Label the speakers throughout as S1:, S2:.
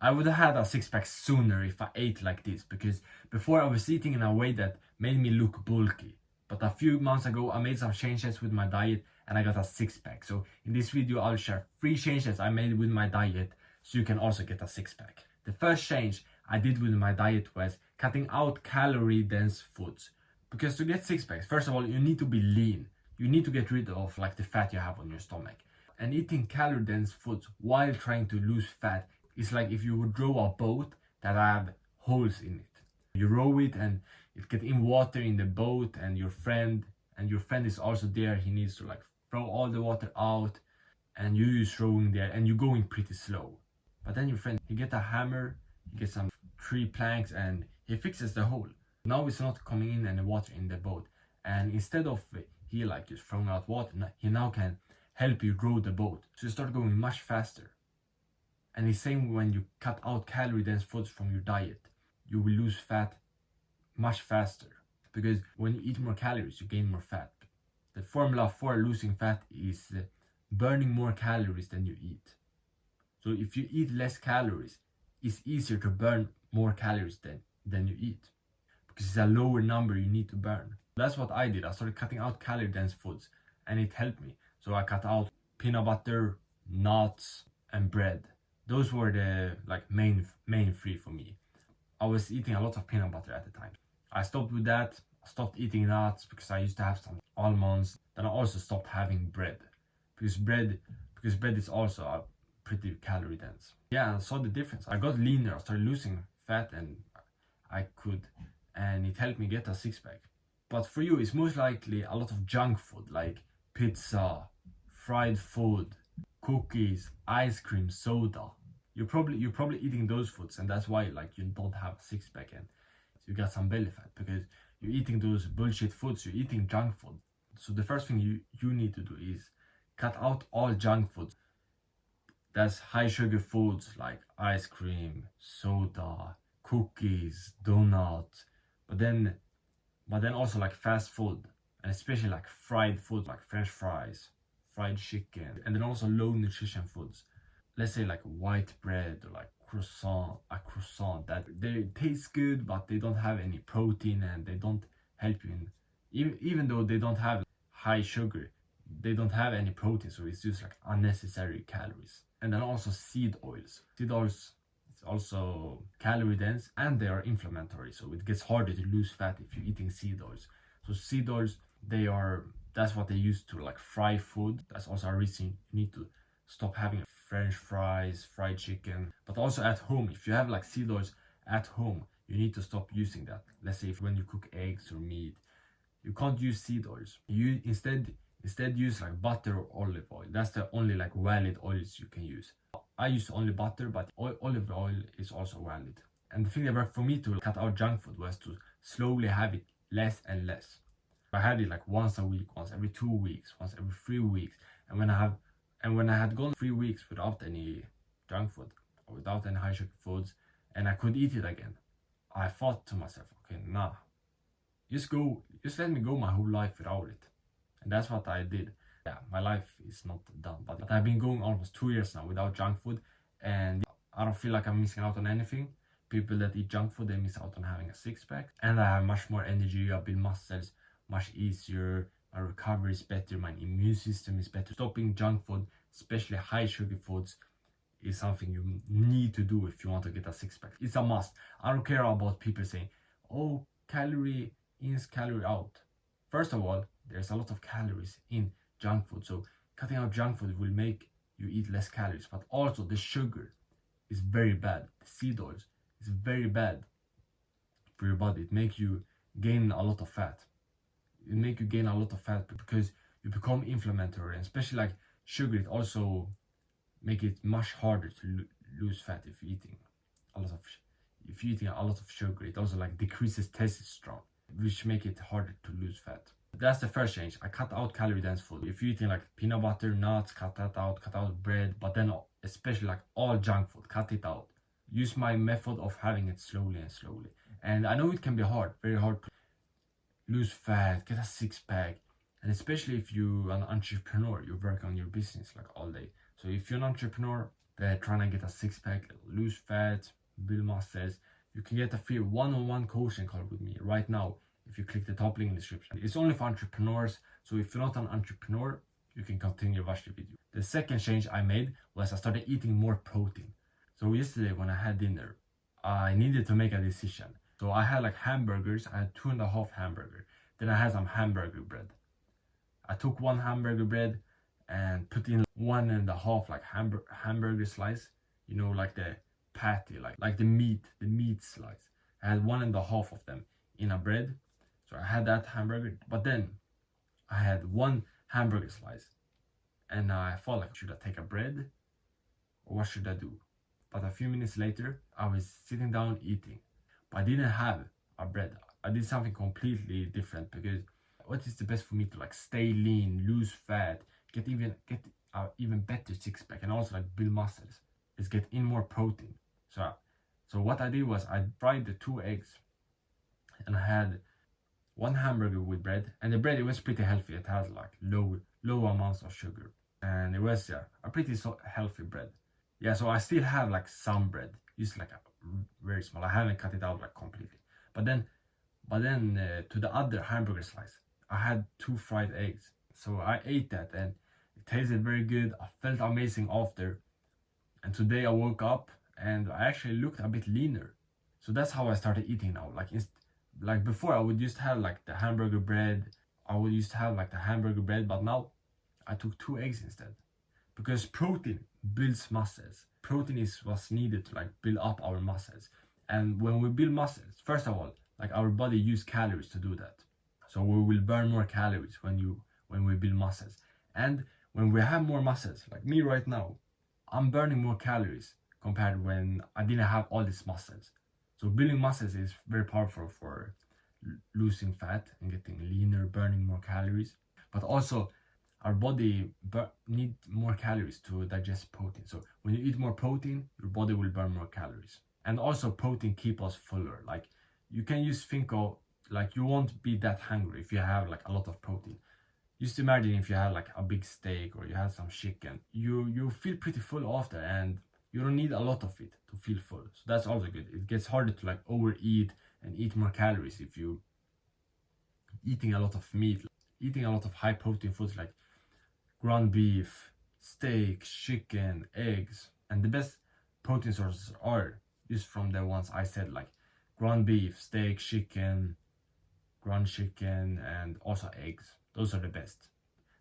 S1: I would have had a six-pack sooner if I ate like this, because before I was eating in a way that made me look bulky. But a few months ago I made some changes with my diet and I got a six-pack. So in this video I'll share 3 changes I made with my diet so you can also get a six-pack. The first change I did with my diet was cutting out calorie-dense foods. Because to get six-packs, first of all, you need to be lean. You need to get rid of like the fat you have on your stomach. And eating calorie-dense foods while trying to lose fat is like if you would row a boat that have holes in it. You row it and it get in water in the boat, and your friend is also there. He needs to like throw all the water out, and you just rowing there and you're going pretty slow. But then your friend, he get a hammer, he gets some 3 planks and he fixes the hole. Now it's not coming in any water in the boat, and instead of he like just throwing out water, he now can help you row the boat, so you start going much faster. And the same when you cut out calorie dense foods from your diet, you will lose fat much faster, because when you eat more calories you gain more fat. The formula for losing fat is burning more calories than you eat. So if you eat less calories, it's easier to burn more calories than you eat, because it's a lower number you need to burn. That's what I did. I started cutting out calorie dense foods and it helped me. So I cut out peanut butter, nuts and bread. Those were the like main 3 for me. I was eating a lot of peanut butter at the time. I stopped with that. I stopped eating nuts because I used to have some almonds. Then I also stopped having bread, because bread is also a pretty calorie dense. Yeah, I saw the difference. I got leaner. I started losing fat and it helped me get a six-pack. But for you, it's most likely a lot of junk food like pizza, fried food, cookies, ice cream, soda. You're probably eating those foods, and that's why like you don't have a six-pack and you got some belly fat, because you're eating those bullshit foods. You're eating junk food. So the first thing you need to do is cut out all junk foods. That's high sugar foods like ice cream, soda, cookies, donuts, but then also like fast food, and especially like fried food like french fries, fried chicken, and then also low nutrition foods. Let's say like white bread or like a croissant that they taste good but they don't have any protein and they don't help you in, even though they don't have high sugar, they don't have any protein, so it's just like unnecessary calories. And then also seed oils. Seed oils is also calorie dense and they are inflammatory, so it gets harder to lose fat if you're eating seed oils. So seed oils, that's what they use to like fry food. That's also a reason you need to stop having french fries, fried chicken. But also at home, if you have like seed oils at home, you need to stop using that. Let's say when you cook eggs or meat, you can't use seed oils. You instead use like butter or olive oil. That's the only like valid oils you can use. I use only butter, but olive oil is also valid. And the thing that worked for me to cut out junk food was to slowly have it less and less. I had it like once a week, once every 2 weeks, once every 3 weeks. And when I had gone 3 weeks without any junk food or without any high sugar foods, and I could eat it again, I thought to myself, okay, nah, just let me go my whole life without it. And that's what I did. Yeah, my life is not done, but I've been going almost 2 years now without junk food, and I don't feel like I'm missing out on anything. People that eat junk food, they miss out on having a six-pack, and I have much more energy. I build muscles much easier. My recovery is better. My immune system is better. Stopping junk food, especially high sugar foods, is something you need to do if you want to get a six-pack. It's a must. I don't care about people saying, oh, calorie in, calorie out. First of all, there's a lot of calories in junk food, so cutting out junk food will make you eat less calories. But also the sugar is very bad. The seed oils is very bad for your body. It makes you gain a lot of fat. Because you become inflammatory, and especially like sugar, it also make it much harder to lose fat if you're eating a lot of sugar. It also like decreases testosterone, which make it harder to lose fat. That's the first change. I cut out calorie dense food. If you're eating like peanut butter, nuts, cut that out. Cut out bread, but then especially like all junk food, cut it out. Use my method of having it slowly. And I know it can be hard, very hard to lose fat, get a six-pack, and especially if you're an entrepreneur, you work on your business like all day. So if you're an entrepreneur, they're trying to get a six-pack, lose fat, build muscles, you can get a free one-on-one coaching call with me right now if you click the top link in the description. It's only for entrepreneurs, so if you're not an entrepreneur, you can continue watch the video. The second change I made was I started eating more protein. So yesterday when I had dinner, I needed to make a decision. So I had like hamburgers, I had 2.5 hamburgers. Then I had some hamburger bread. I took one hamburger bread and put in 1.5 like hamburger slice, you know, like the patty, like the meat slice. I had 1.5 of them in a bread. So I had that hamburger, but then I had one hamburger slice and I thought like, should I take a bread or what should I do? But a few minutes later, I was sitting down eating, but I didn't have a bread. I did something completely different because what is the best for me to like stay lean, lose fat, get even better six-pack, and also like build muscles, is get in more protein. So what I did was I fried the 2 eggs and I had one hamburger with bread, and the bread, it was pretty healthy. It has like low amounts of sugar, and it was a pretty healthy bread. Yeah, so I still have like some bread, just like a very small. I haven't cut it out like completely. But then to the other hamburger slice, I had 2 fried eggs. So I ate that and it tasted very good. I felt amazing after. And today I woke up and I actually looked a bit leaner. So that's how I started eating now. Like before, I would just have like the hamburger bread. But now I took 2 eggs instead. Because protein builds muscles. Protein is what's needed to like build up our muscles. And when we build muscles, first of all, like our body uses calories to do that. So we will burn more calories when we build muscles. And when we have more muscles, like me right now, I'm burning more calories compared when I didn't have all these muscles. So building muscles is very powerful for losing fat and getting leaner, burning more calories. But also our body needs more calories to digest protein. So when you eat more protein, your body will burn more calories. And also protein keeps us fuller. Like you can just think of like you won't be that hungry if you have like a lot of protein. Just imagine if you had like a big steak or you had some chicken, you feel pretty full after, and you don't need a lot of it to feel full. So that's also good. It gets harder to like overeat and eat more calories if you eating a lot of meat, eating a lot of high protein foods like ground beef, steak, chicken, eggs. And the best protein sources are just from the ones I said, like ground beef, steak, chicken, ground chicken, and also eggs. Those are the best.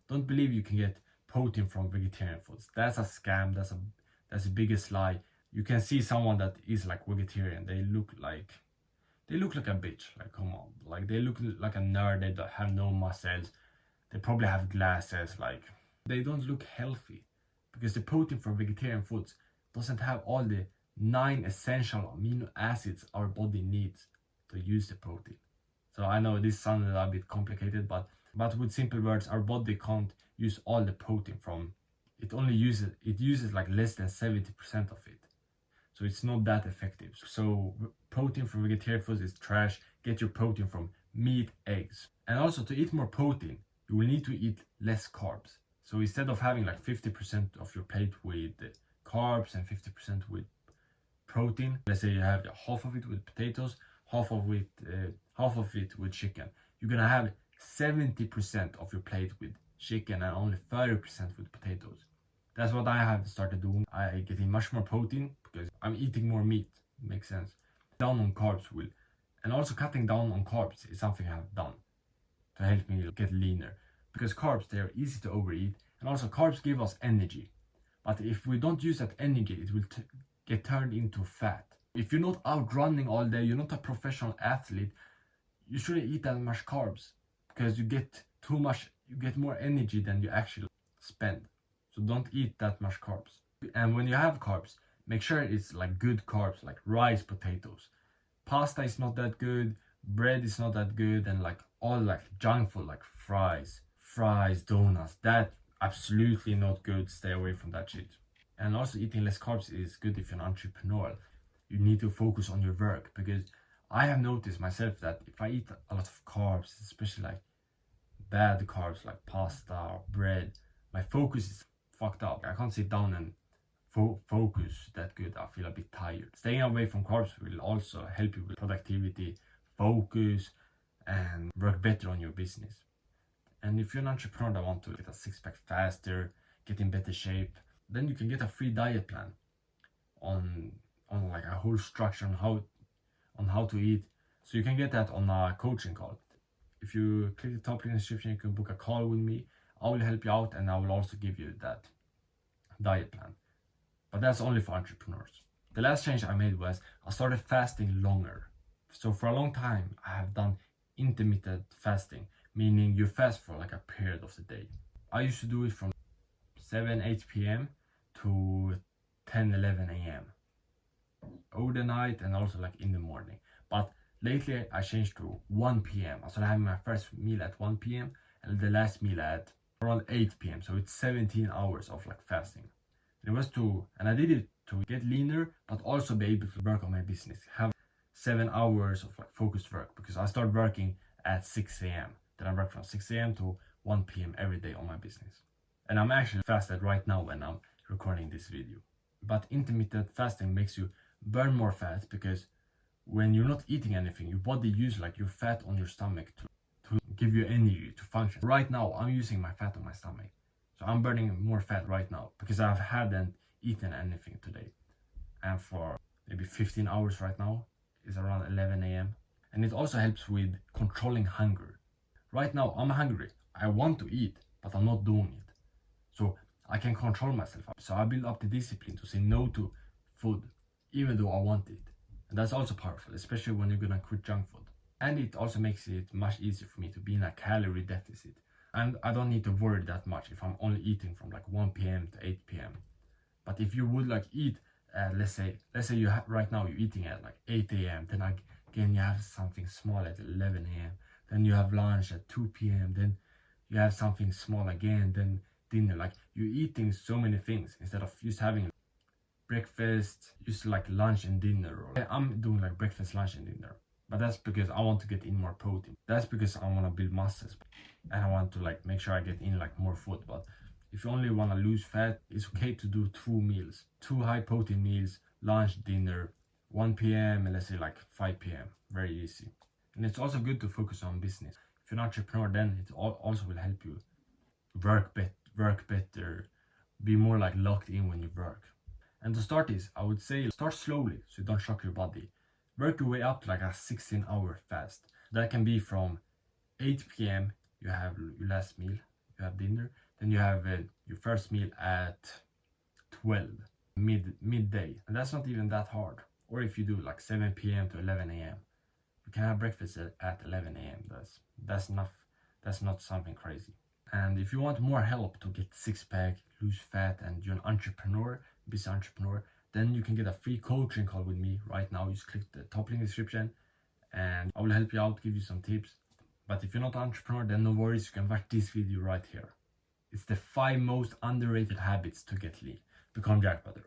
S1: Don't believe you can get protein from vegetarian foods. That's a scam. That's the biggest lie. You can see someone that is like vegetarian. They look like a bitch. Like, come on. Like, they look like a nerd. They don't have no muscles. They probably have glasses. Like, they don't look healthy because the protein from vegetarian foods doesn't have all the 9 essential amino acids our body needs to use the protein. So I know this sounded a bit complicated, but with simple words, our body can't use all the protein from it. It uses like less than 70% of it. So it's not that effective. So protein from vegetarian foods is trash. Get your protein from meat, eggs. And also, to eat more protein, you will need to eat less carbs. So instead of having like 50% of your plate with carbs and 50% with protein, let's say you have half of it with potatoes, half of it with chicken, you're gonna have 70% of your plate with chicken and only 30% with potatoes. That's what I have started doing. I getting much more protein because I'm eating more meat. It makes sense. Down on carbs and also cutting down on carbs is something I have done to help me get leaner, because carbs, they are easy to overeat, and also carbs give us energy. But if we don't use that energy, it will get turned into fat. If you're not out running all day, you're not a professional athlete, you shouldn't eat that much carbs, because you get more energy than you actually spend. So don't eat that much carbs. And when you have carbs, make sure it's like good carbs, like rice, potatoes. Pasta is not that good, bread is not that good, and like all like junk food like fries, donuts, that absolutely not good. Stay away from that shit. And also, eating less carbs is good if you're an entrepreneur. You need to focus on your work, because I have noticed myself that if I eat a lot of carbs, especially like bad carbs like pasta or bread, my focus is fucked up. I can't sit down and focus that good. I feel a bit tired. Staying away from carbs will also help you with productivity, focus, and work better on your business. And if you're an entrepreneur that want to get a six-pack faster, get in better shape, then you can get a free diet plan on like a whole structure on how to eat. So you can get that on a coaching call. If you click the top link in the description, you can book a call with me. I will help you out, and I will also give you that diet plan. But that's only for entrepreneurs. The last change I made was I started fasting longer. So for a long time, I have done intermittent fasting, meaning you fast for like a period of the day. I used to do it from 7-8 p.m. to 10-11 a.m. over the night and also like in the morning. But lately I changed to 1 p.m. I started having my first meal at 1 p.m. and the last meal at around 8 p.m. So it's 17 hours of like fasting. It was and I did it to get leaner, but also be able to work on my business, have 7 hours of like focused work, because I start working at 6 a.m. Then I work from 6 a.m. to 1 p.m. every day on my business. And I'm actually fasted right now when I'm recording this video. But intermittent fasting makes you burn more fat, because when you're not eating anything, your body uses like your fat on your stomach to give you energy to function. Right now, I'm using my fat on my stomach. So I'm burning more fat right now because I hadn't eaten anything today. And for maybe 15 hours right now, it's around 11 a.m. And it also helps with controlling hunger. Right now, I'm hungry. I want to eat, but I'm not doing it. So I can control myself. So I build up the discipline to say no to food, even though I want it. And that's also powerful, especially when you're gonna quit junk food. And it also makes it much easier for me to be in a calorie deficit. And I don't need to worry that much if I'm only eating from like 1 p.m. to 8 p.m. But if you would like eat, let's say you right now you're eating at like 8 a.m. Then again you have something small at 11 a.m. Then you have lunch at 2 p.m. Then you have something small again. Then dinner. Like you're eating so many things instead of just having breakfast, just like lunch and dinner. Or I'm doing like breakfast, lunch, and dinner. But that's because I want to get in more protein. That's because I want to build muscles. And I want to like make sure I get in like more food. But if you only want to lose fat, it's okay to do 2 meals, 2 high protein meals, lunch, dinner, 1 p.m. and let's say like 5 p.m. Very easy. And it's also good to focus on business. If you're an entrepreneur, then it also will help you work better, be more like locked in when you work. And to start this, I would say start slowly so you don't shock your body. Work your way up to like a 16-hour fast. That can be from 8 p.m. you have your last meal, you have dinner, then you have your first meal at 12 midday, and that's not even that hard. Or if you do like 7 p.m. to 11 a.m. you can have breakfast at 11 a.m. That's enough. That's not something crazy. And if you want more help to get six-pack, lose fat, and you're an entrepreneur, business entrepreneur, then you can get a free coaching call with me right now. Just click the top link in the description and I will help you out, give you some tips. But if you're not an entrepreneur, then no worries, you can watch this video right here. It's the 5 most underrated habits to get lean. Become Jack Butter.